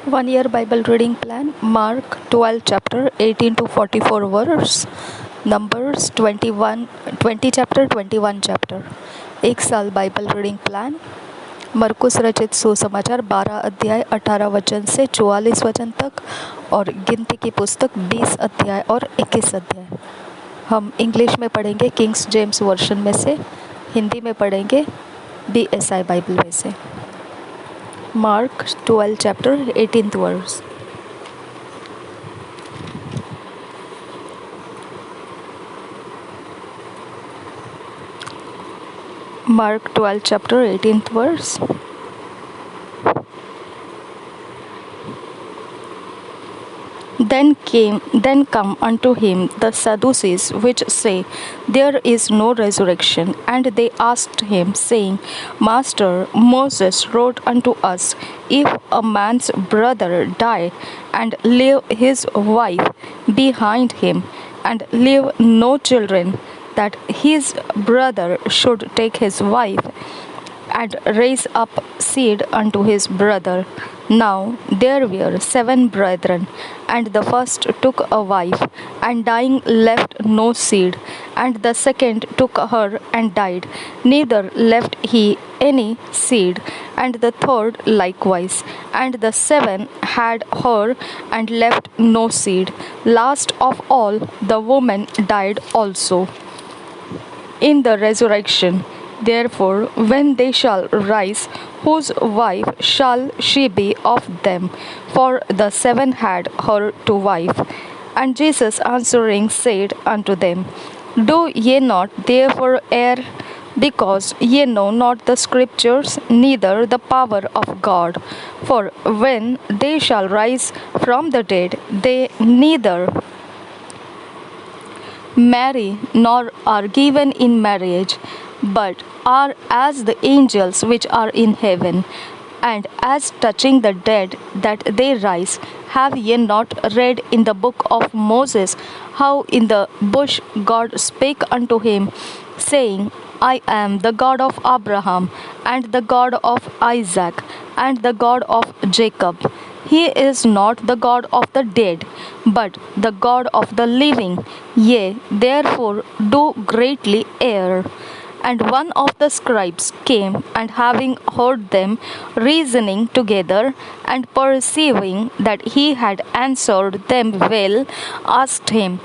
1 year Bible reading plan, Mark 12 chapter 18 to 44 verse, Numbers 20 chapter 21 chapter. 1 साल Bible reading plan, मरकुस रचित सुसमाचार 12 अध्याय 18 वचन से 44 वचन तक और गिनती की पुस्तक 20 अध्याय और 21 अध्याय। हम इंग्लिश में पढ़ेंगे किंग्स जेम्स वर्शन में से, हिंदी में पढ़ेंगे BSI बाइबल में से। Mark 12 chapter 18th verse. Mark 12 chapter 18th verse. Then come unto him the Sadducees, which say, There is no resurrection. And they asked him, saying, Master, Moses wrote unto us, If a man's brother die, and leave his wife behind him, and leave no children, that his brother should take his wife, and raise up seed unto his brother. Now there were 7 brethren, and the first took a wife, and dying left no seed. And the second took her, and died, neither left he any seed. And the third likewise. And the 7 had her, and left no seed. Last of all, the woman died also. In the resurrection, therefore, when they shall rise, whose wife shall she be of them? For the 7 had her to wife. And Jesus answering said unto them, Do ye not therefore err, because ye know not the Scriptures, neither the power of God? For when they shall rise from the dead, they neither marry nor are given in marriage, but are as the angels which are in heaven. And as touching the dead that they rise, have ye not read in the book of Moses how in the bush God spake unto him, saying, I am the God of Abraham, and the God of Isaac, and the God of Jacob. He is not the God of the dead, but the God of the living. Ye therefore do greatly err. And one of the scribes came, and having heard them reasoning together, and perceiving that he had answered them well, asked him,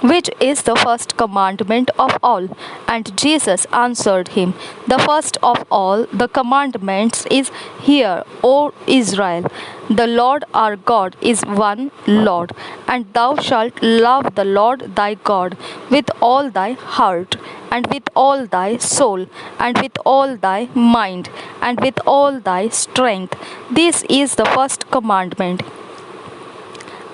Which is the first commandment of all? And Jesus answered him, The first of all the commandments is, Hear, O Israel, the Lord our God is one Lord, and thou shalt love the Lord thy God with all thy heart, and with all thy soul, and with all thy mind, and with all thy strength. This is the first commandment.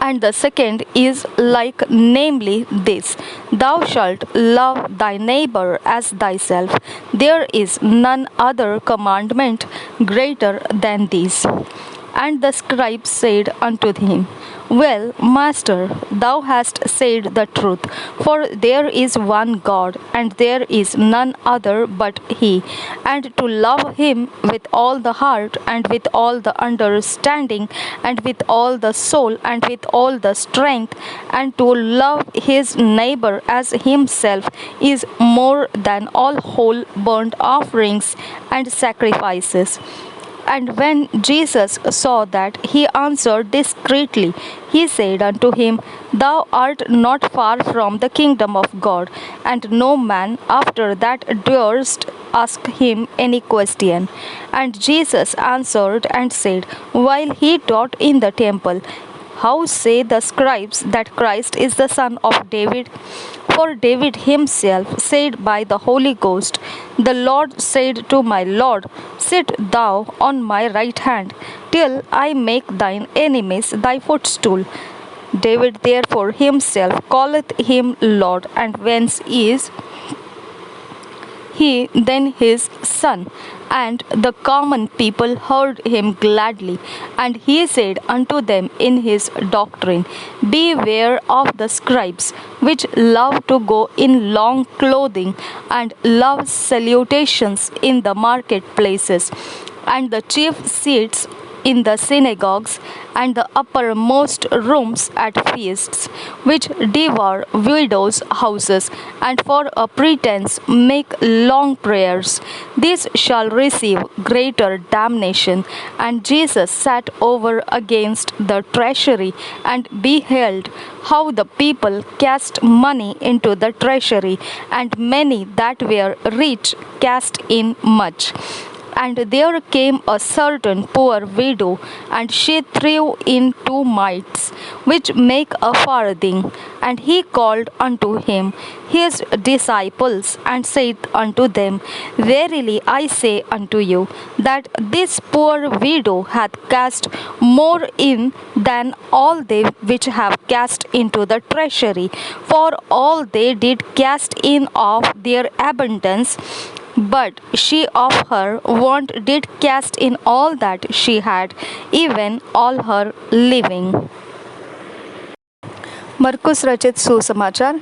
And the second is like, namely this, Thou shalt love thy neighbor as thyself. There is none other commandment greater than this. And the scribe said unto him, Well, Master, thou hast said the truth, for there is one God, and there is none other but He, and to love Him with all the heart, and with all the understanding, and with all the soul, and with all the strength, and to love his neighbor as himself is more than all whole burnt offerings and sacrifices. And when Jesus saw that he answered discreetly, he said unto him, Thou art not far from the kingdom of God. And no man after that durst ask him any question. And Jesus answered and said, while he taught in the temple, How say the scribes that Christ is the son of David? For David himself said by the Holy Ghost, The Lord said to my Lord, Sit thou on my right hand, till I make thine enemies thy footstool. David therefore himself calleth him Lord, and whence is he then his son? And the common people heard him gladly. And he said unto them in his doctrine, Beware of the scribes, which love to go in long clothing, and love salutations in the marketplaces, and the chief seats in the synagogues and the uppermost rooms at feasts, which devour widows' houses, and for a pretense make long prayers. These shall receive greater damnation. And Jesus sat over against the treasury and beheld how the people cast money into the treasury, and many that were rich cast in much. And there came a certain poor widow, and she threw in 2 mites, which make a farthing. And he called unto him his disciples, and said unto them, Verily I say unto you, that this poor widow hath cast more in than all they which have cast into the treasury. For all they did cast in of their abundance, but she of her want did cast in all that she had, even all her living. मरकुस रचित सुसमाचार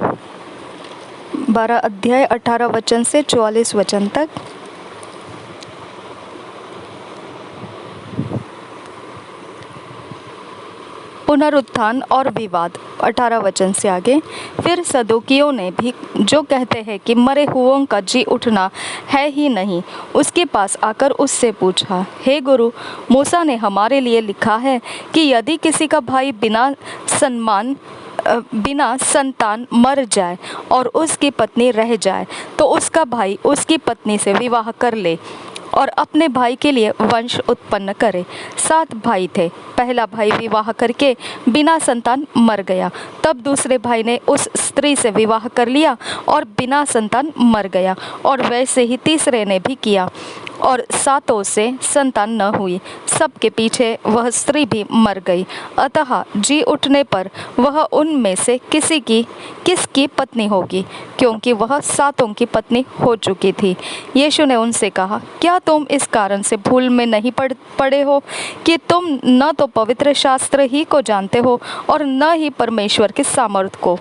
12 अध्याय 18 वचन से 44 वचन तक। पुनरुत्थान और विवाद 18 वचन से आगे। फिर सदुकियों ने भी, जो कहते हैं कि मरे हुओं का जी उठना है ही नहीं, उसके पास आकर उससे पूछा, हे गुरु, मूसा ने हमारे लिए लिखा है कि यदि किसी का भाई बिना संतान मर जाए और उसकी पत्नी रह जाए, तो उसका भाई उसकी पत्नी से विवाह कर ले और अपने भाई के लिए वंश उत्पन्न करे। 7 भाई थे। पहला भाई विवाह करके बिना संतान मर गया। तब दूसरे भाई ने उस स्त्री से विवाह कर लिया और बिना संतान मर गया, और वैसे ही तीसरे ने भी किया, और 7 से संतान न हुई। सबके पीछे वह स्त्री भी मर गई। अतः जी उठने पर वह उनमें से किसकी पत्नी होगी, क्योंकि वह 7 की पत्नी हो चुकी थी। यीशु ने उनसे कहा, क्या तुम इस कारण से भूल में नहीं पड़े हो कि तुम न तो पवित्र शास्त्र ही को जानते हो और न ही परमेश्वर के सामर्थ को?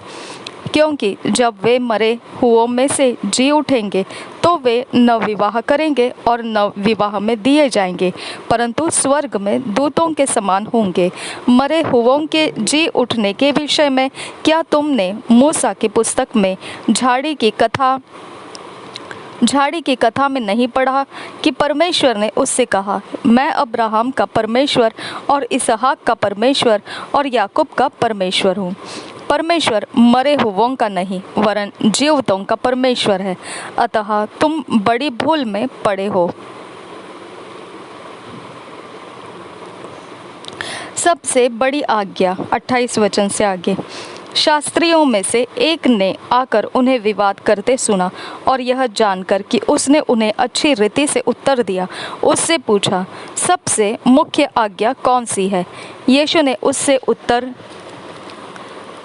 क्योंकि जब वे मरे हुओं में से जी उठेंगे, तो वे न विवाह करेंगे और न विवाह में दिए जाएंगे, परंतु स्वर्ग में दूतों के समान होंगे। मरे हुओं के जी उठने के विषय में क्या तुमने मूसा की पुस्तक में झाड़ी की कथा में नहीं पढ़ा कि परमेश्वर ने उससे कहा, मैं अब्राहम का परमेश्वर और इसहाक का परमेश्वर और याकूब का परमेश्वर हूँ। परमेश्वर मरे हुओं का नहीं, वरन जीवतों का परमेश्वर है। अतः तुम बड़ी भूल में पड़े हो। सबसे बड़ी आज्ञा 28 वचन से आगे। शास्त्रियों में से एक ने आकर उन्हें विवाद करते सुना, और यह जानकर कि उसने उन्हें अच्छी रीति से उत्तर दिया, उससे पूछा, सबसे मुख्य आज्ञा कौन सी है? यीशु ने उससे उत्तर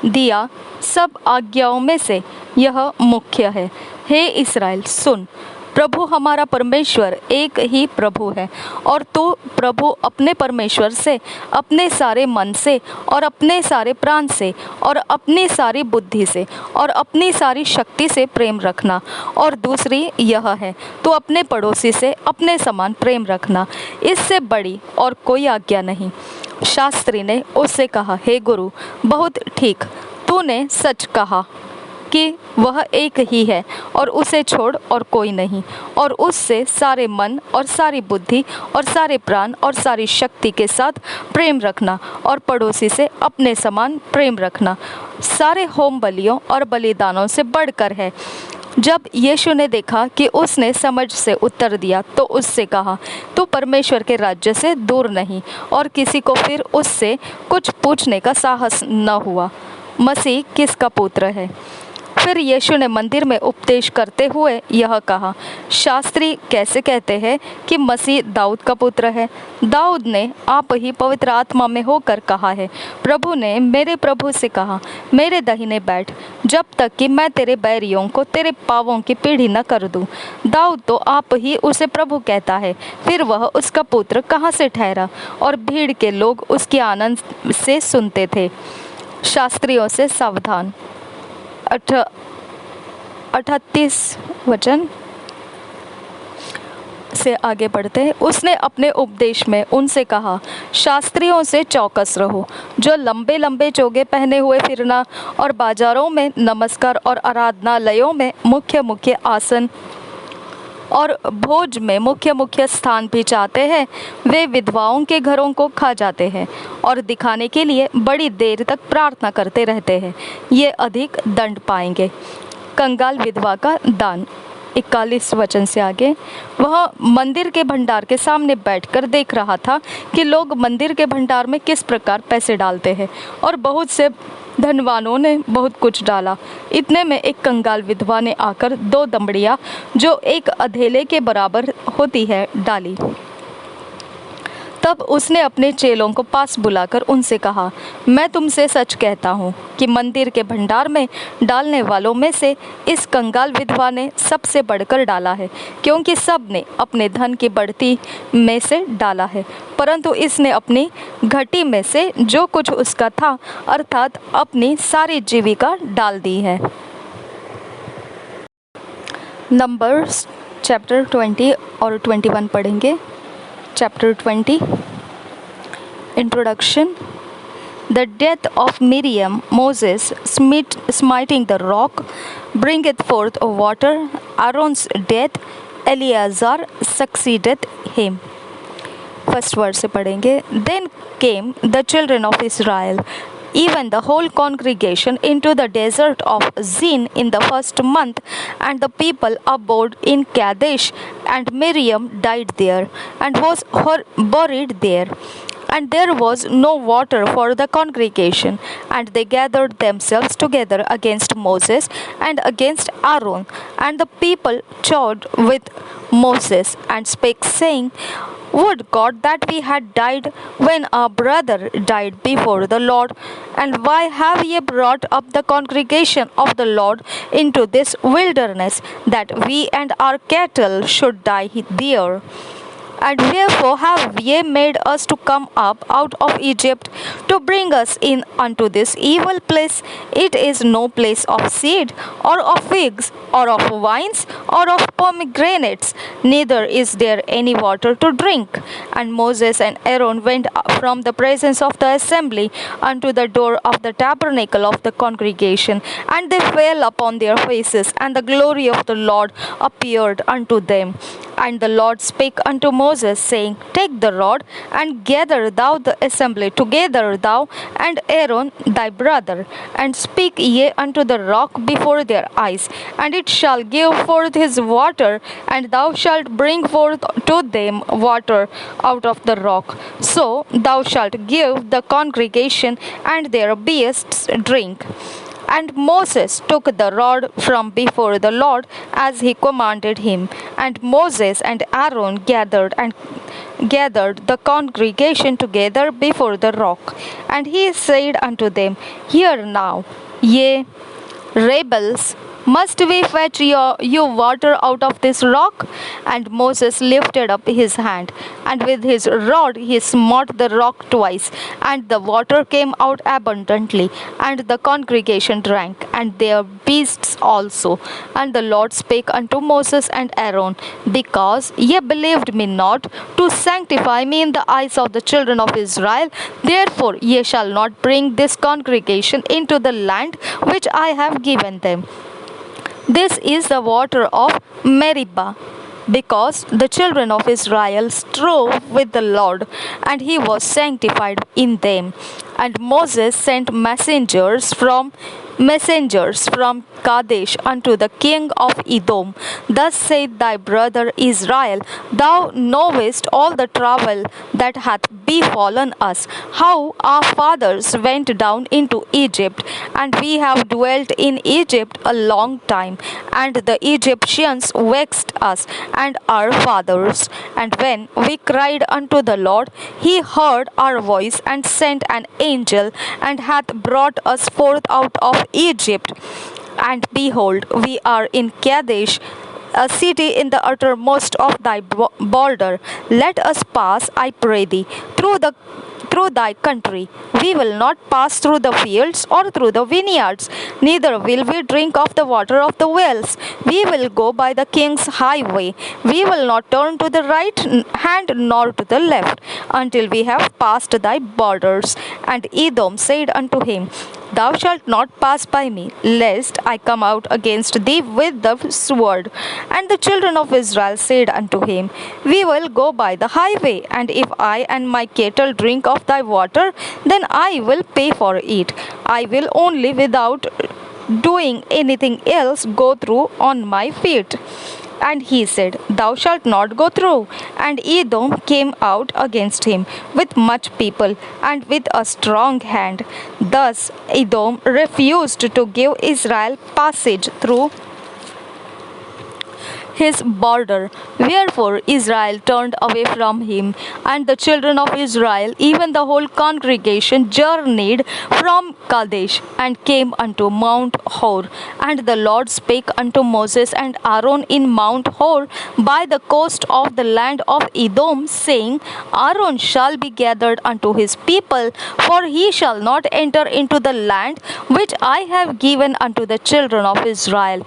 दिया, सब आज्ञाओं में से यह मुख्य है, हे इस्राएल सुन, प्रभु हमारा परमेश्वर एक ही प्रभु है, और तू प्रभु अपने परमेश्वर से अपने सारे मन से और अपने सारे प्राण से और अपनी सारी बुद्धि से और अपनी सारी शक्ति से प्रेम रखना। और दूसरी यह है, तू अपने पड़ोसी से अपने समान प्रेम रखना। इससे बड़ी और कोई आज्ञा नहीं। शास्त्री ने उससे कहा, हे गुरु, बहुत ठीक, तूने सच कहा कि वह एक ही है और उसे छोड़ और कोई नहीं, और उससे सारे मन और सारी बुद्धि और सारे प्राण और सारी शक्ति के साथ प्रेम रखना, और पड़ोसी से अपने समान प्रेम रखना सारे होम बलियों और बलिदानों से बढ़कर है। जब यीशु ने देखा कि उसने समझ से उत्तर दिया, तो उससे कहा, तू परमेश्वर के राज्य से दूर नहीं, और किसी को फिर उससे कुछ पूछने का साहस न हुआ। मसीह किसका पुत्र है? फिर यीशु ने मंदिर में उपदेश करते हुए यह कहा, शास्त्री कैसे कहते हैं कि मसीह दाऊद का पुत्र है? दाऊद ने आप ही पवित्र आत्मा में होकर कहा है, प्रभु ने मेरे प्रभु से कहा, मेरे दाहिने बैठ, जब तक कि मैं तेरे बैरियों को तेरे पाँवों की पीढ़ी न कर दूं। दाऊद तो आप ही उसे प्रभु कहता है, फिर वह उसका पुत्र कहाँ से ठहरा? और भीड़ के लोग उसके आनंद से सुनते थे। शास्त्रियों से सावधान 38 वचन। से आगे बढ़ते हैं। उसने अपने उपदेश में उनसे कहा, शास्त्रियों से चौकस रहो, जो लंबे लंबे चोगे पहने हुए फिरना और बाजारों में नमस्कार और आराधनालयों में मुख्य मुख्य आसन और भोज में मुख्य मुख्य स्थान भी चाहते हैं। वे विधवाओं के घरों को खा जाते हैं और दिखाने के लिए बड़ी देर तक प्रार्थना करते रहते हैं। ये अधिक दंड पाएंगे। कंगाल विधवा का दान। 41 वचन से आगे। वह मंदिर के भंडार के सामने बैठकर देख रहा था कि लोग मंदिर के भंडार में किस प्रकार पैसे डालते हैं, और बहुत से धनवानों ने बहुत कुछ डाला। इतने में एक कंगाल विधवा ने आकर 2 दमड़ियाँ, जो एक अधेले के बराबर होती है, डाली। तब उसने अपने चेलों को पास बुलाकर उनसे कहा, मैं तुमसे सच कहता हूँ कि मंदिर के भंडार में डालने वालों में से इस कंगाल विधवा ने सबसे बढ़कर डाला है, क्योंकि सब ने अपने धन की बढ़ती में से डाला है, परंतु इसने अपनी घटी में से जो कुछ उसका था, अर्थात अपनी सारी जीविका डाल दी है। नंबर्स चैप्टर 20 और 21 पढ़ेंगे। Chapter 20 Introduction. The death of Miriam, Moses smiting the rock, bringeth forth water. Aaron's death, Eleazar succeedeth him. First verse से पढ़ेंगे। Then came the children of Israel, even the whole congregation, into the desert of Zin in the first month, and the people abode in Kadesh, and Miriam died there, and was buried there. And there was no water for the congregation, and they gathered themselves together against Moses and against Aaron. And the people chid with Moses, and spake, saying, Would God that we had died when our brother died before the Lord! And why have ye brought up the congregation of the Lord into this wilderness, that we and our cattle should die there? And wherefore have ye made us to come up out of Egypt, to bring us in unto this evil place? It is no place of seed, or of figs, or of wines, or of pomegranates, neither is there any water to drink. And Moses and Aaron went from the presence of the assembly unto the door of the tabernacle of the congregation, and they fell upon their faces, and the glory of the Lord appeared unto them. And the Lord spake unto Moses, saying, Take the rod, and gather thou the assembly together, thou and Aaron thy brother, and speak ye unto the rock before their eyes, and it shall give forth his water, and thou shalt bring forth to them water out of the rock. So thou shalt give the congregation and their beasts drink. And Moses took the rod from before the Lord, as he commanded him. And Moses and Aaron gathered the congregation together before the rock. And he said unto them, Hear now, ye rebels, must we fetch you water out of this rock? And Moses lifted up his hand, and with his rod he smote the rock twice, and the water came out abundantly, and the congregation drank, and their beasts also. And the Lord spake unto Moses and Aaron, Because ye believed me not, to sanctify me in the eyes of the children of Israel, therefore ye shall not bring this congregation into the land which I have given them. This is the water of Meribah, because the children of Israel strove with the Lord, and he was sanctified in them. And Moses sent messengers from Kadesh unto the king of Edom. Thus saith thy brother Israel, Thou knowest all the trouble that hath befallen us, how our fathers went down into Egypt, and we have dwelt in Egypt a long time, and the Egyptians vexed us and our fathers. And when we cried unto the Lord, he heard our voice, and sent an angel, and hath brought us forth out of Egypt. And behold, we are in Kadesh, a city in the uttermost of thy border. Let us pass, I pray thee, through thy country. We will not pass through the fields or through the vineyards, neither will we drink of the water of the wells. We will go by the king's highway. We will not turn to the right hand nor to the left, until we have passed thy borders. And Edom said unto him, Thou shalt not pass by me, lest I come out against thee with the sword. And the children of Israel said unto him, We will go by the highway, and if I and my cattle drink of thy water, then I will pay for it. I will only, without doing anything else, go through on my feet. And he said, Thou shalt not go through. And Edom came out against him with much people and with a strong hand. Thus Edom refused to give Israel passage through his border. Wherefore Israel turned away from him, and the children of Israel, even the whole congregation, journeyed from Kadesh and came unto Mount Hor. And the Lord spake unto Moses and Aaron in Mount Hor by the coast of the land of Edom, saying, Aaron shall be gathered unto his people, for he shall not enter into the land which I have given unto the children of Israel,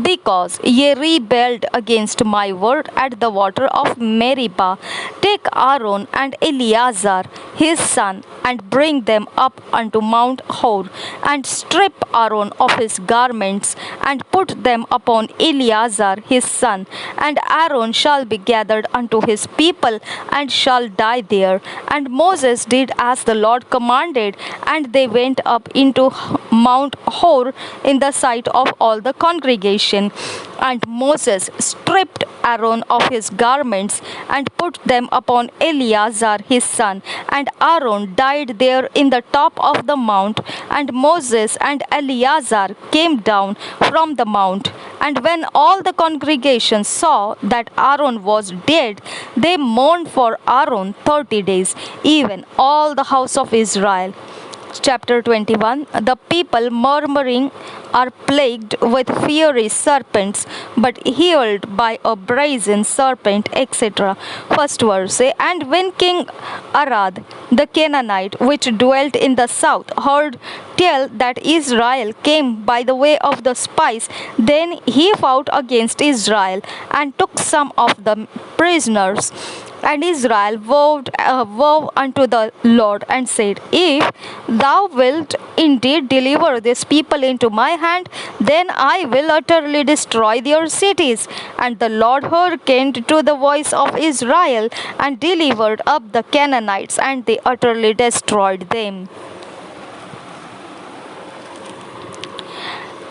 because ye rebelled against my word at the water of Meribah. Take Aaron and Eleazar his son, and bring them up unto Mount Hor, and strip Aaron of his garments, and put them upon Eleazar his son. And Aaron shall be gathered unto his people, and shall die there. And Moses did as the Lord commanded, and they went up into Mount Hor in the sight of all the congregation. And Moses stripped Aaron of his garments, and put them upon Eleazar his son. And Aaron died there in the top of the mount. And Moses and Eleazar came down from the mount. And when all the congregation saw that Aaron was dead, they mourned for Aaron 30 days, even all the house of Israel. Chapter 21. The people murmuring are plagued with fiery serpents, but healed by a brazen serpent, etc. First verse. And when King Arad the Canaanite, which dwelt in the south, heard tell that Israel came by the way of the spice, then he fought against Israel, and took some of the prisoners. And Israel vowed a vow unto the Lord, and said, If thou wilt indeed deliver this people into my hand, then I will utterly destroy their cities. And the Lord hearkened to the voice of Israel, and delivered up the Canaanites, and they utterly destroyed them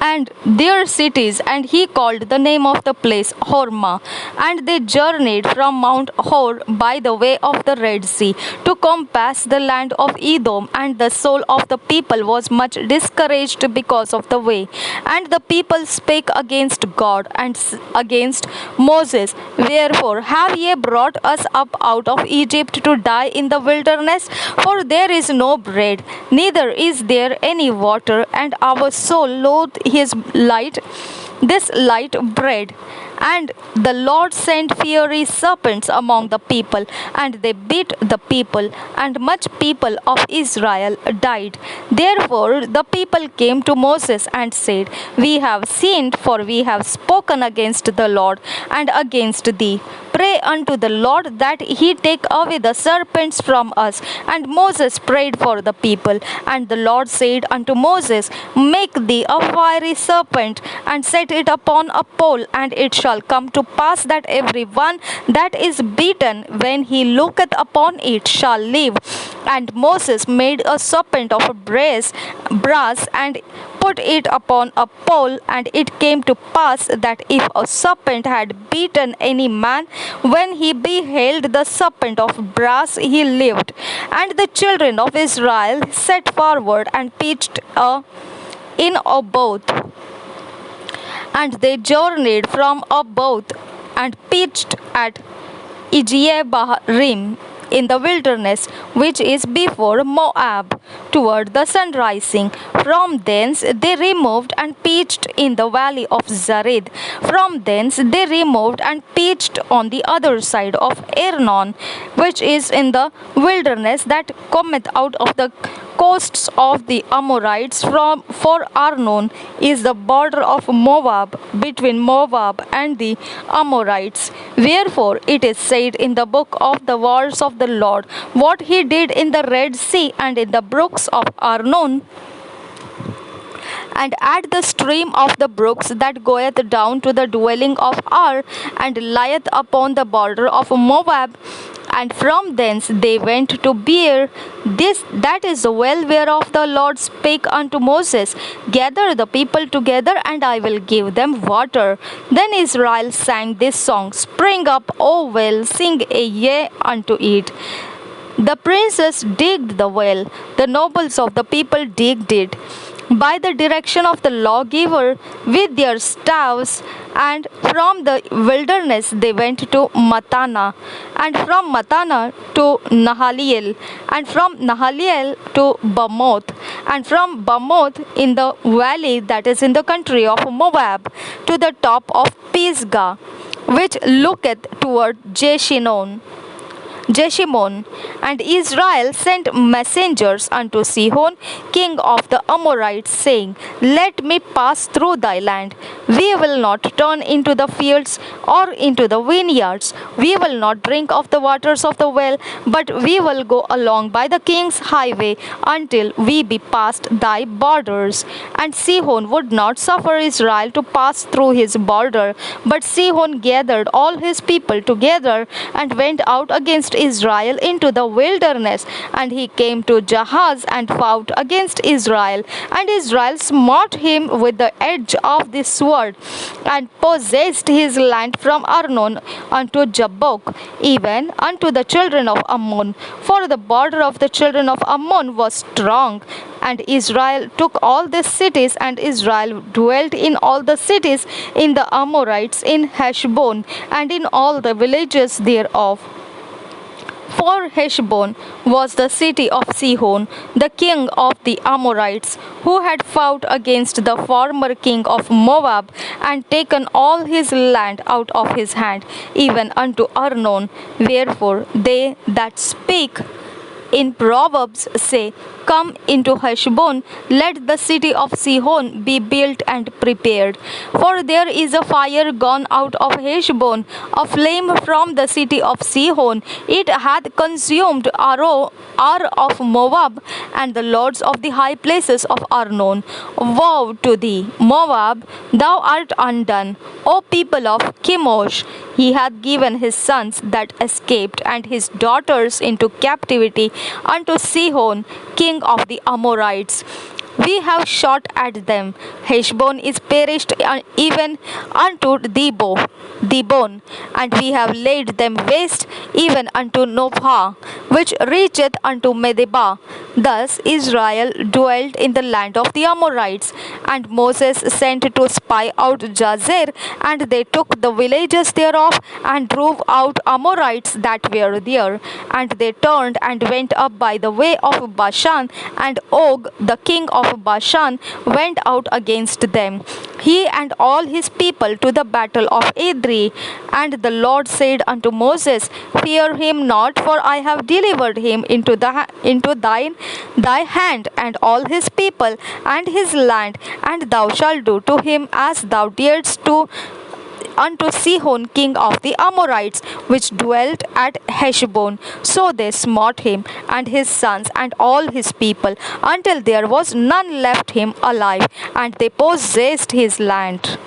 and their cities. And he called the name of the place Hormah. And they journeyed from Mount Hor by the way of the Red Sea, to compass the land of Edom. And the soul of the people was much discouraged because of the way. And the people spake against God and against Moses, Wherefore have ye brought us up out of Egypt to die in the wilderness? For there is no bread, neither is there any water, and our soul loath this light bread. And the Lord sent fiery serpents among the people, and they bit the people, and much people of Israel died. Therefore the people came to Moses and said, We have sinned, for we have spoken against the Lord and against thee. Pray unto the Lord that he take away the serpents from us. And Moses prayed for the people. And the Lord said unto Moses, Make thee a fiery serpent, and set it upon a pole, and it shall come to pass that every one that is beaten, when he looketh upon it, shall live. And Moses made a serpent of brass, and put it upon a pole. And it came to pass that if a serpent had beaten any man, when he beheld the serpent of brass, he lived. And the children of Israel set forward and pitched in Oboth. And they journeyed from Oboth, and pitched at Ijeabarim in the wilderness which is before Moab, toward the sun rising. From thence they removed and pitched in the valley of Zared. From thence they removed and pitched on the other side of Arnon, which is in the wilderness that cometh out of the coasts of the Amorites. For Arnon is the border of Moab, between Moab and the Amorites. Wherefore it is said in the book of the wars of the Lord, what he did in the Red Sea and in the brooks of Arnon, and at the stream of the brooks that goeth down to the dwelling of Ar, and lieth upon the border of Moab. And from thence they went to Beer. That is the well whereof the Lord spake unto Moses, gather the people together, and I will give them water. Then Israel sang this song, Spring up, O well, sing a yea unto it. The princes digged the well, the nobles of the people digged it, by the direction of the lawgiver with their staves. And from the wilderness they went to Matana, and from Matana to Nahaliel, and from Nahaliel to Bamoth, and from Bamoth in the valley that is in the country of Moab, to the top of Pisgah, which looketh toward Jeshimon. And Israel sent messengers unto Sihon, king of the Amorites, saying, Let me pass through thy land. We will not turn into the fields or into the vineyards. We will not drink of the waters of the well, but we will go along by the king's highway until we be past thy borders. And Sihon would not suffer Israel to pass through his border, but Sihon gathered all his people together and went out against Israel into the wilderness, and he came to Jahaz and fought against Israel, and Israel smote him with the edge of the sword, and possessed his land from Arnon unto Jabbok, even unto the children of Ammon, for the border of the children of Ammon was strong. And Israel took all these cities, and Israel dwelt in all the cities in the Amorites in Heshbon, and in all the villages thereof. For Heshbon was the city of Sihon, the king of the Amorites, who had fought against the former king of Moab, and taken all his land out of his hand, even unto Arnon. Wherefore they that speak in Proverbs say, Come into Heshbon, let the city of Sihon be built and prepared. For there is a fire gone out of Heshbon, a flame from the city of Sihon. It hath consumed Ar of Moab, and the lords of the high places of Arnon. Woe to thee, Moab, thou art undone, O people of Chemosh! He hath given his sons that escaped, and his daughters into captivity unto Sihon, king of the Amorites. We have shot at them. Heshbon is perished even unto Dibon, and we have laid them waste even unto Nophah, which reacheth unto Medeba. Thus Israel dwelt in the land of the Amorites, and Moses sent to spy out Jazer, and they took the villages thereof, and drove out Amorites that were there. And they turned and went up by the way of Bashan, and Og, the king of Bashan, went out against them, he and all his people, to the battle of Edrei. And the Lord said unto Moses, Fear him not, for I have delivered him into thy hand, and all his people and his land, and thou shalt do to him as thou didst unto Sihon king of the Amorites, which dwelt at Heshbon. So they smote him and his sons and all his people, until there was none left him alive, and they possessed his land.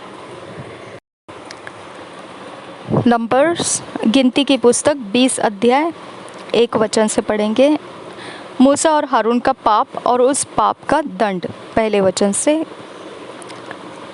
Numbers, गिनती की पुस्तक 20 अध्याय 1 वचन से पढ़ेंगे। मूसा और हारून का पाप और उस पाप का दंड, पहले वचन से।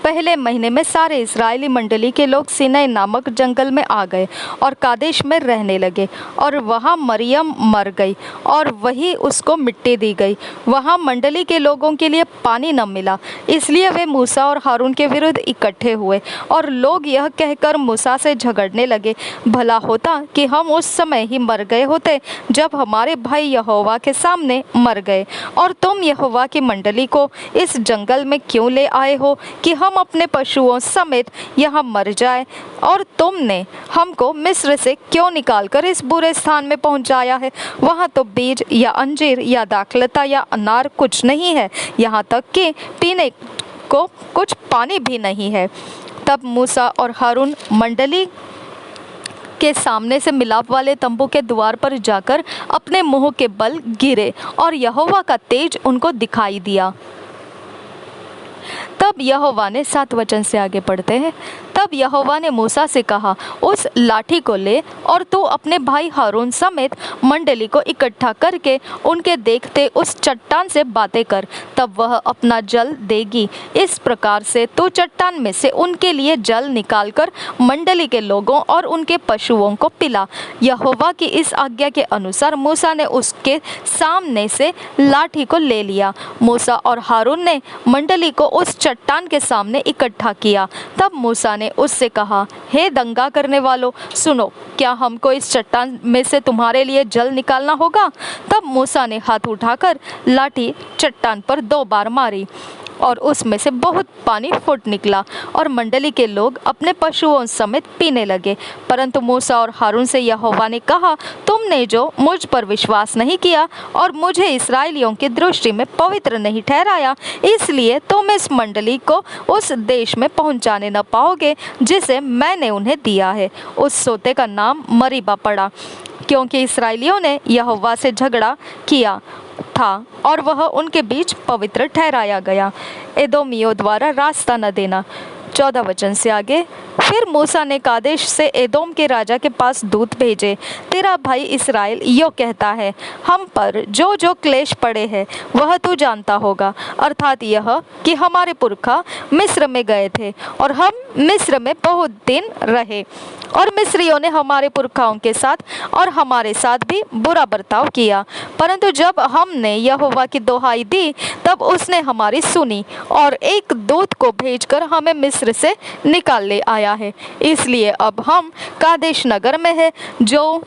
पहले महीने में सारे इस्राएली मंडली के लोग सीनै नामक जंगल में आ गए और कादेश में रहने लगे। और वहाँ मरियम मर गई और वहीं उसको मिट्टी दी गई। वहाँ मंडली के लोगों के लिए पानी न मिला, इसलिए वे मूसा और हारून के विरुद्ध इकट्ठे हुए। और लोग यह कहकर मूसा से झगड़ने लगे, भला होता कि हम उस समय ही मर गए होते जब हमारे भाई यहोवा के सामने मर गए। और तुम यहोवा की मंडली को इस जंगल में क्यों ले आए हो कि हम अपने पशुओं समेत यहाँ मर जाए? और तुमने हमको मिस्र से क्यों निकालकर इस बुरे स्थान में पहुँचाया है? वहाँ तो बीज या अंजीर या दाखलता या अनार कुछ नहीं है, यहाँ तक कि पीने को कुछ पानी भी नहीं है। तब मूसा और हारून मंडली के सामने से मिलाप वाले तंबू के द्वार पर जाकर अपने मुंह के बल गिरे और यहोवा का तेज उनको दिखाई दिया। तब यहोवा ने 7 वचन से आगे पढ़ते हैं। तब यहोवा ने मूसा से कहा, उस लाठी को ले और तू अपने भाई हारून समेत मंडली को इकट्ठा करके उनके देखते उस चट्टान से बातें कर, तब वह अपना जल देगी। इस प्रकार से तू चट्टान में से उनके लिए जल निकालकर मंडली के लोगों और उनके पशुओं को पिला। यहोवा की इस आज्ञा के अनुसार मूसा ने उसके सामने से लाठी को ले लिया। मूसा और हारून ने मंडली को उस चट्टान के सामने इकट्ठा किया। तब मूसा ने उससे कहा, हे दंगा करने वालों, सुनो, क्या हमको इस चट्टान में से तुम्हारे लिए जल निकालना होगा? तब मूसा ने हाथ उठाकर लाठी चट्टान पर 2 बार मारी और उसमें से बहुत पानी फूट निकला और मंडली के लोग अपने पशुओं समेत पीने लगे। परंतु मूसा और हारून से यहोवा ने कहा, तुमने जो मुझ पर विश्वास नहीं किया और मुझे इस्राएलियों की दृष्टि में पवित्र नहीं ठहराया, इसलिए तुम इस मंडली को उस देश में पहुंचाने न पाओगे जिसे मैंने उन्हें दिया है। उस सोते का नाम मरीबा पड़ा, क्योंकि इस्राएलियों ने यहोवा से झगड़ा किया था और वह उनके बीच पवित्र ठहराया गया। एदोमियों द्वारा रास्ता न देना। 14 वचन से आगे। फिर मूसा ने कादेश से एदोम के राजा के पास दूत भेजे, तेरा भाई इसराइल यो कहता है, हम पर जो जो क्लेश पड़े हैं वह तू जानता होगा, अर्थात यह कि हमारे पुरखा मिस्र में गए थे और हम मिस्र में बहुत दिन रहे और मिस्रियों ने हमारे पुरखाओं के साथ और हमारे साथ भी बुरा बर्ताव किया। परंतु जब हमने यहोवा की दोहाई दी तब उसने हमारी सुनी और एक दूत को भेजकर हमें मिस्र से निकाल ले आया है। इसलिए अब हम कादेश नगर में है जो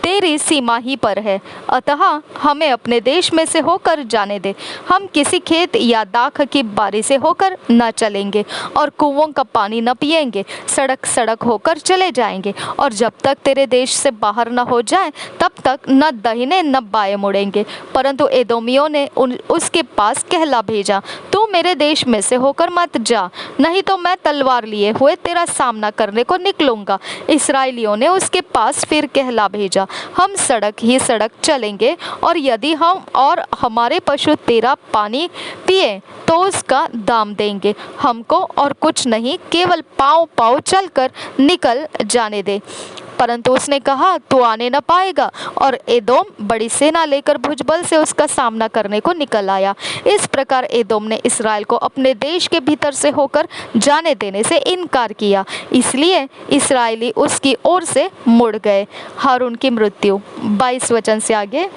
तेरी सीमा ही पर है, अतः हमें अपने देश में से होकर जाने दे। हम किसी खेत या दाख की बारी से होकर न चलेंगे और कुओं का पानी न पिएंगे, सड़क सड़क होकर चले जाएंगे और जब तक तेरे देश से बाहर न हो जाए तब तक न दाहिने न बाएं मुड़ेंगे। परंतु एदोमियों ने उसके पास कहला भेजा, तू मेरे देश में से होकर मत जा, नहीं तो मैं तलवार लिए हुए तेरा सामना करने को निकलूंगा। इसराइलियों ने उसके पास फिर कहला भेजा, हम सड़क ही सड़क चलेंगे और यदि हम और हमारे पशु तेरा पानी पिए तो उसका दाम देंगे, हमको और कुछ नहीं, केवल पाँव पाँव चलकर निकल जाने दे। परंतु उसने कहा, तू आने न पाएगा। और एदोम बड़ी सेना लेकर भुजबल से उसका सामना करने को निकल आया। इस प्रकार एदोम ने इसराइल को अपने देश के भीतर से होकर जाने देने से इनकार किया, इसलिए इसराइली उसकी ओर से मुड़ गए। हारून की मृत्यु। 22 वचन से आगे।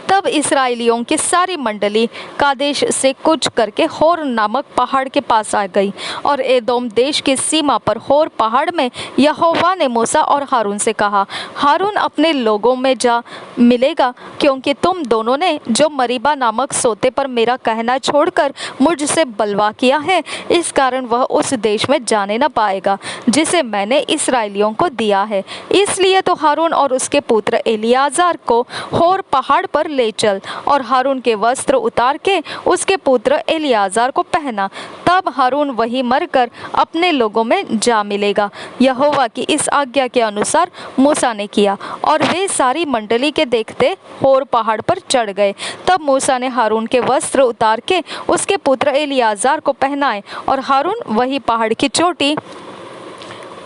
तब इसराइलियों की सारी मंडली कादेश से कूच करके होर नामक पहाड़ के पास आ गई और एदोम देश की सीमा पर होर पहाड़ में यहोवा ने मूसा और हारून से कहा, हारून अपने लोगों में जा मिलेगा, क्योंकि तुम दोनों ने जो मरीबा नामक सोते पर मेरा कहना छोड़कर मुझसे बलवा किया है, इस कारण वह उस देश में जाने न पाएगा जिसे मैंने इसराइलियों को दिया है। इसलिए तो हारून और उसके पुत्र एलियाजार को होर पहाड़ पर ले चल और हारून के वस्त्र उतार के उसके पुत्र एलियाजार को पहना, तब हारून वहीं मरकर अपने लोगों में जा मिलेगा। यहोवा की इस आज्ञा के अनुसार मूसा ने किया और वे सारी मंडली के देखते होर पहाड़ पर चढ़ गए। तब मूसा ने हारून के वस्त्र उतार के उसके पुत्र एलियाजार को पहनाए और हारून वही पहाड़ की चोटी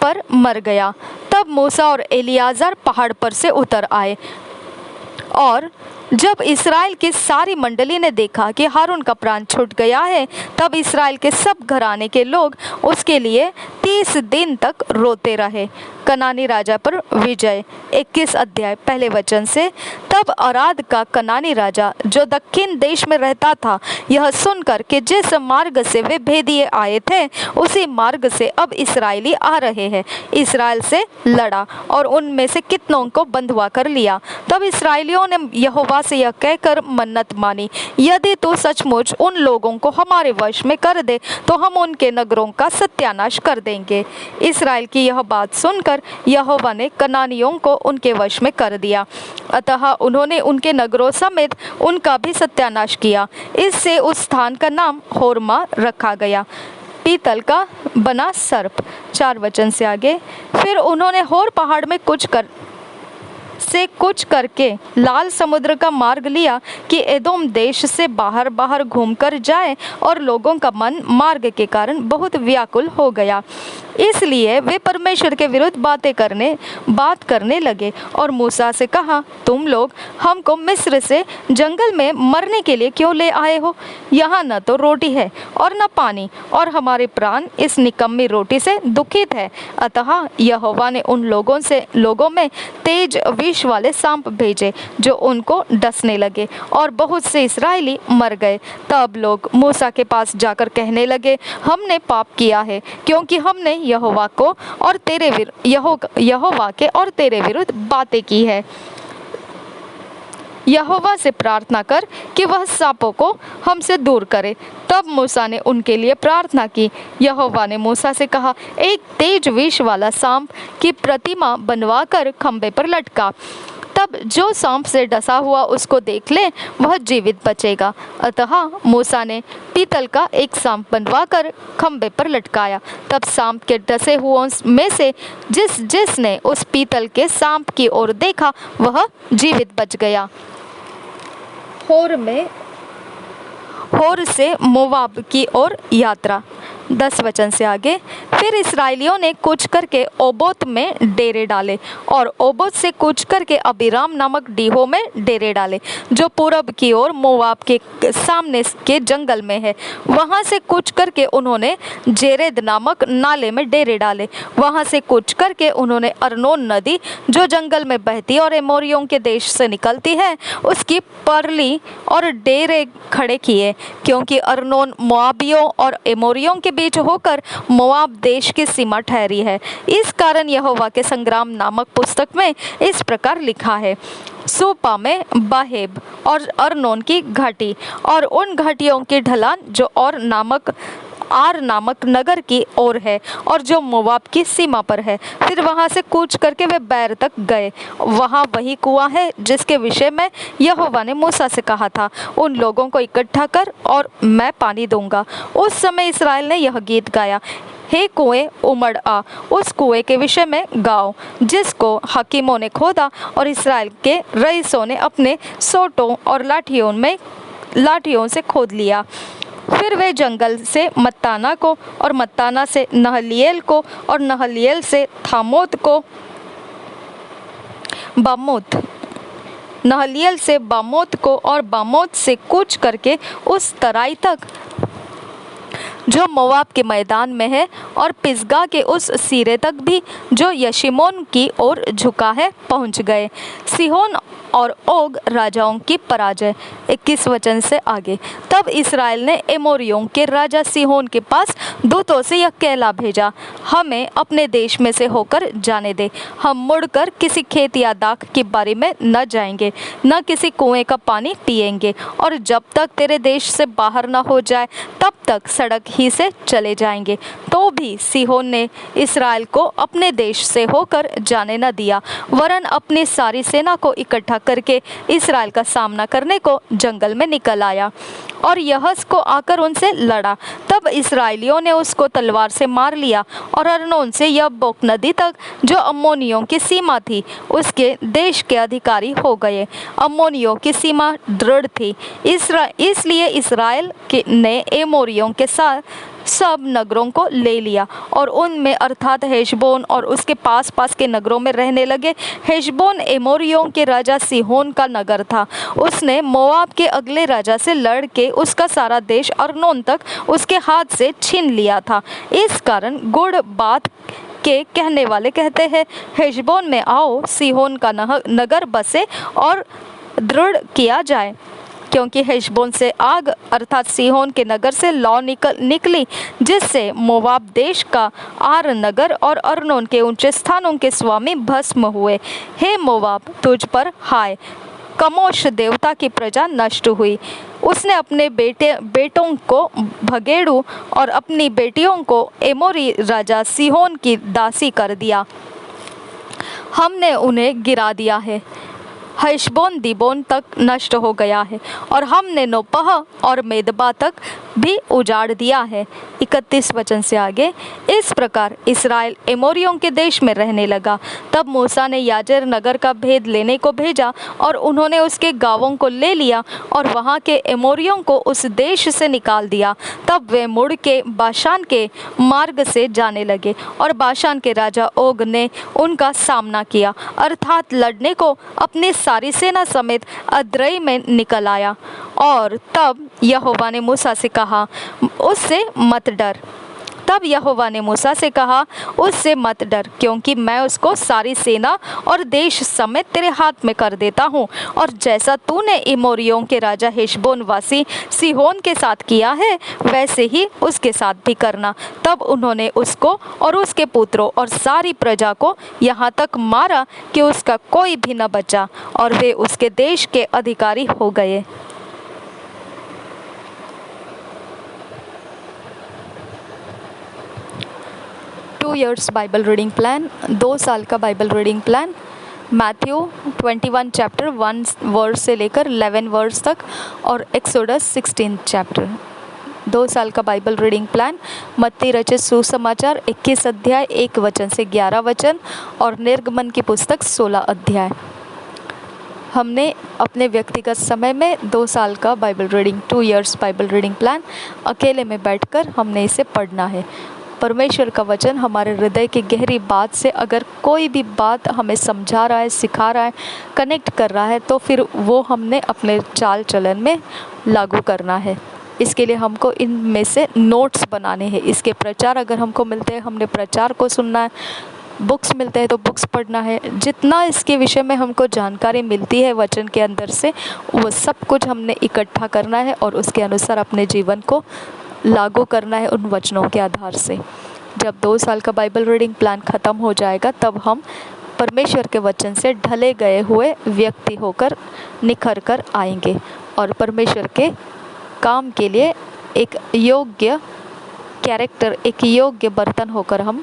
पर मर गया। तब मूसा और एलियाजार पहाड़ पर से उतर आए और जब इस्राएल की सारी मंडली ने देखा कि हारून का प्राण छूट गया है, तब इस्राएल के सब घराने के लोग उसके लिए 30 दिन तक रोते रहे। कनानी राजा पर विजय। 21 अध्याय पहले वचन से। तब अराद का कनानी राजा जो दक्षिण देश में रहता था, यह सुनकर कि जिस मार्ग से वे भेदिए आए थे उसी मार्ग से अब इस्राएली आ रहे हैं, इस्राएल से लड़ा और उनमें से कितनों को बंधुआ कर लिया। तब इस्राएलियों ने यहोवा से यह कहकर मन्नत मानी, यदि तू सचमुच उन लोगों को हमारे वश में कर दे तो हम उनके नगरों का सत्यानाश कर देंगे। इसराइल की यह बात सुनकर यहोवा ने कनानियों को उनके वश में कर दिया, अतः उन्होंने उनके नगरों समेत उनका भी सत्यानाश किया। इससे उस स्थान का नाम होर्मा रखा गया, पीतल का बना सर्प। 4 वचन से आगे। फिर उन्होंने होर पहाड़ में कुछ करके लाल समुद्र का मार्ग लिया कि एदोम देश से बाहर बाहर घूमकर जाए, और लोगों का मन मार्ग के कारण बहुत व्याकुल हो गया। इसलिए वे परमेश्वर के विरुद्ध बात करने लगे और मूसा से कहा, तुम लोग हमको मिस्र से जंगल में मरने के लिए क्यों ले आए हो? यहाँ न तो रोटी है और न पानी, और हमारे प्राण इस निकम्मी रोटी से दुखित है। अतः यहोवा ने उन लोगों में तेज विष वाले सांप भेजे जो उनको डसने लगे, और बहुत से इस्राएली मर गए। तब लोग मूसा के पास जाकर कहने लगे, हमने पाप किया है, क्योंकि हमने यहोवा के और तेरे विरुद्ध बातें की है। यहोवा से प्रार्थना कर कि वह सांपों को हमसे दूर करे। तब मूसा ने उनके लिए प्रार्थना की। यहोवा ने मूसा से कहा, एक तेज विष वाला सांप की प्रतिमा बनवाकर खंबे पर लटका। तब जो सांप से डसा हुआ उसको देख ले वह जीवित बचेगा। अतः मूसा ने पीतल का एक सांप बनवाकर खंबे पर लटकाया। तब सांप के डसे हुओं में से जिसने उस पीतल के सांप की ओर देखा वह जीवित बच गया। होर से मोवाब की ओर यात्रा। 10 वचन से आगे। फिर इस्राएलियों ने कूच करके ओबोत में डेरे डाले, और ओबोत से कूच करके अबीराम नामक डीहो में डेरे डाले, जो पूरब की ओर मोवाब के सामने के जंगल में है। वहां से कूच करके उन्होंने जेरेद नामक नाले में डेरे डाले। वहां से कूच करके उन्होंने अर्नोन नदी जो जंगल में बहती और एमोरियों के देश से निकलती है, उसकी परली और डेरे खड़े किए, क्योंकि अर्नोन मोआबियों और एमोरियों के बीच होकर मोआब देश की सीमा ठहरी है। इस कारण यहोवा के संग्राम नामक पुस्तक में इस प्रकार लिखा है, सूपा में बाहेब और अर्नोन की घाटी और उन घाटियों की ढलान जो आर नामक नगर की ओर है और जो मोवाब की सीमा पर है। फिर वहां से कूच करके वे बैर तक गए। वहां वही कुआं है जिसके विषय में यहोवा ने मूसा से कहा था, उन लोगों को इकट्ठा कर और मैं पानी दूंगा। उस समय इस्राएल ने यह गीत गाया, हे कुएं उमड़ आ, उस कुएं के विषय में गाओ जिसको हकीमों ने खोदा और इसराइल के रईसों ने अपने सोटों और लाठियों से खोद लिया। फिर वे जंगल से मत्ताना को और मत्ताना से नहलिएल को और नहलिएल से थामोत को नहलिएल से बामोत को और बामोत से कूच करके उस तराई तक जो मोवाब के मैदान में है और पिसगा के उस सिरे तक भी जो यशीमोन की ओर झुका है पहुंच गए। सिहोन और ओग राजाओं की पराजय। 21 वचन से आगे। तब इस्राएल ने एमोरियों के राजा सिहोन के पास दूतों से यह कहला भेजा, हमें अपने देश में से होकर जाने दे। हम मुड़कर किसी खेत या दाख की बारी में न जाएंगे, न किसी कुएं का पानी पिएंगे, और जब तक तेरे देश से बाहर न हो जाए तब तक सड़क ही से चले जाएंगे। तो भी सिहोन ने इस्राएल को अपने देश से होकर जाने न दिया, वरन अपनी सारी सेना को इकट्ठा करके इस्राएल का सामना करने को जंगल में निकल आया और यहस को आकर उनसे लड़ा। तब इस्राएलियों ने उसको तलवार से मार लिया और अर्नोन से यब्बोक नदी तक जो अम्मोनियों की सीमा थी उसके देश के अधिकारी हो गए। अम्मोनियों की सीमा दृढ़ थी, इसलिए इस्राएल ने एमोरियों के साथ सब नगरों को ले लिया और उनमें अर्थात हेशबोन और उसके पास पास के नगरों में रहने लगे। हेशबोन एमोरियों के राजा सीहोन का नगर था। उसने मोआब के अगले राजा से लड़ के उसका सारा देश अर्नोन तक उसके हाथ से छीन लिया था। इस कारण गुड़ बात के कहने वाले कहते हैं, हेशबोन में आओ, सीहोन का नगर बसे और दृढ़ किया जाए, क्योंकि हेशबोन से आग अर्थात सीहोन के नगर से लौ निकली, जिससे मोवाब देश का आर नगर और अर्नोन के ऊंचे स्थानों के स्वामी भस्म हुए। हे मोवाब, तुझ पर हाय, कमोश देवता की प्रजा नष्ट हुई। उसने अपने बेटों को भगेड़ू और अपनी बेटियों को एमोरी राजा सीहोन की दासी कर दिया। हमने उन्हें गिरा दिया है। हेशबोन दीबोन तक नष्ट हो गया है और हमने नोपह और मेदबा तक भी उजाड़ दिया है। 31 वचन से आगे, इस प्रकार इस्राएल एमोरियों के देश में रहने लगा। तब मूसा ने याजेर नगर का भेद लेने को भेजा और उन्होंने उसके गांवों को ले लिया और वहां के एमोरियों को उस देश से निकाल दिया। तब वे मुड़ के बाशान के मार्ग से जाने लगे और बाशान के राजा ओग ने उनका सामना किया, अर्थात लड़ने को अपनी सारी सेना समेत अद्रई में निकल आया। और तब यहोवा ने मूसा से कहा, उससे मत डर। तब यहोवा ने मूसा से कहा, उससे मत डर, क्योंकि मैं उसको सारी सेना और देश समेत तेरे हाथ में कर देता हूँ। और जैसा तूने एमोरियों के राजा हेशबोन वासी सीहोन के साथ किया है, वैसे ही उसके साथ भी करना। तब उन्होंने उसको और उसके पुत्रों और सारी प्रजा को यहाँ तक मारा कि उसका कोई भी न बचा, और वे उसके देश के अधिकारी हो गए। Two years Bible reading plan, 2 साल का Bible reading plan, Matthew 21 chapter 1 verse से लेकर 11 वर्स तक और एक्सोडस 16 चैप्टर। 2 साल का बाइबल रीडिंग प्लान, मत्ती रचित सुसमाचार 21 अध्याय 1 वचन से 11 वचन और निर्गमन की पुस्तक 16 अध्याय। हमने अपने व्यक्तिगत समय में 2 साल का Bible reading, 2 years Bible reading plan अकेले में बैठकर हमने इसे पढ़ना है। परमेश्वर का वचन हमारे हृदय की गहरी बात से अगर कोई भी बात हमें समझा रहा है, सिखा रहा है, कनेक्ट कर रहा है, तो फिर वो हमने अपने चाल चलन में लागू करना है। इसके लिए हमको इनमें से नोट्स बनाने हैं। इसके प्रचार अगर हमको मिलते हैं, हमने प्रचार को सुनना है। बुक्स मिलते हैं तो बुक्स पढ़ना है। जितना इसके विषय में हमको जानकारी मिलती है वचन के अंदर से, वो सब कुछ हमने इकट्ठा करना है और उसके अनुसार अपने जीवन को लागू करना है उन वचनों के आधार से। जब 2 साल का बाइबल रीडिंग प्लान ख़त्म हो जाएगा, तब हम परमेश्वर के वचन से ढले गए हुए व्यक्ति होकर निखर कर आएंगे और परमेश्वर के काम के लिए एक योग्य कैरेक्टर, एक योग्य बर्तन होकर हम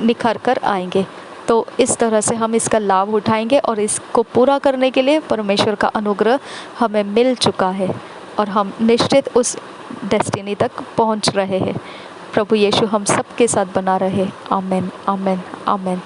निखर कर आएंगे। तो इस तरह से हम इसका लाभ उठाएंगे और इसको पूरा करने के लिए परमेश्वर का अनुग्रह हमें मिल चुका है और हम निश्चित उस डेस्टिनी तक पहुंच रहे हैं। प्रभु यीशु हम सब के साथ बना रहे। आमीन, आमीन, आमीन।